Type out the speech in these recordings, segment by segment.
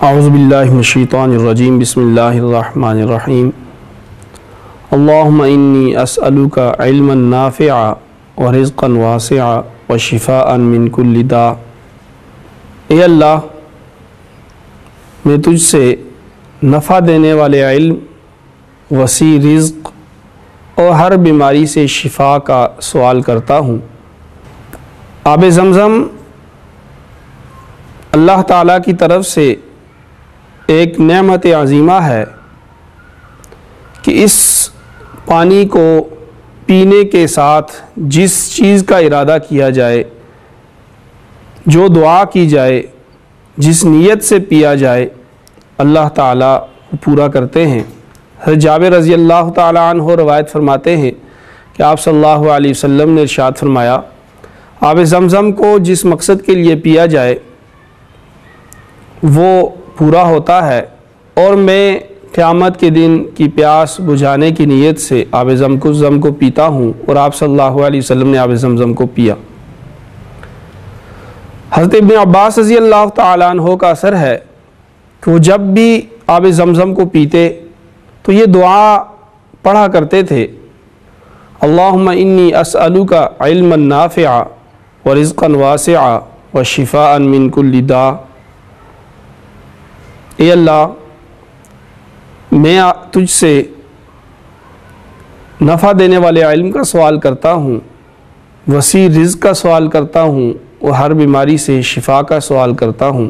اعوذ باللہ من الشیطان الرجیم بسم اللہ الرحمن الرحیم اللہم انی اسألک علما نافعا ورزقا واسعا وشفاء من کل داء۔ اے اللہ، میں تجھ سے نفع دینے والے علم، وسیع رزق اور ہر بیماری سے شفا کا سوال کرتا ہوں۔ آب زمزم اللہ تعالیٰ کی طرف سے ایک نعمت عظیمہ ہے کہ اس پانی کو پینے کے ساتھ جس چیز کا ارادہ کیا جائے، جو دعا کی جائے، جس نیت سے پیا جائے، اللہ تعالیٰ پورا کرتے ہیں۔ حضرت جابر رضی اللہ تعالیٰ عنہ روایت فرماتے ہیں کہ آپ صلی اللہ علیہ وسلم نے ارشاد فرمایا، آب زمزم کو جس مقصد کے لیے پیا جائے وہ پورا ہوتا ہے، اور میں قیامت کے دن کی پیاس بجھانے کی نیت سے آب زمزم کو پیتا ہوں، اور آپ صلی اللہ علیہ وسلم نے آب زمزم کو پیا۔ حضرت ابن عباس رضی اللہ تعالیٰ عنہ کا اثر ہے کہ وہ جب بھی آب زمزم کو پیتے تو یہ دعا پڑھا کرتے تھے، اللہم انی اسألک علما نافعا ورزقا واسعا وشفاء من کل داء۔ اے اللہ، میں تجھ سے نفع دینے والے علم کا سوال کرتا ہوں، وسیع رزق کا سوال کرتا ہوں، اور ہر بیماری سے شفا کا سوال کرتا ہوں۔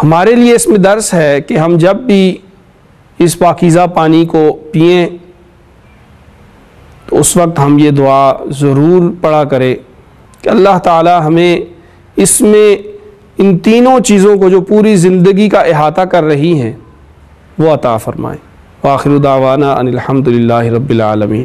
ہمارے لیے اس میں درس ہے کہ ہم جب بھی اس پاکیزہ پانی کو پئیں تو اس وقت ہم یہ دعا ضرور پڑھا کریں کہ اللہ تعالی ہمیں اس میں ان تینوں چیزوں کو جو پوری زندگی کا احاطہ کر رہی ہیں وہ عطا فرمائیں۔ وآخر دعوانا ان الحمد للہ رب العالمین۔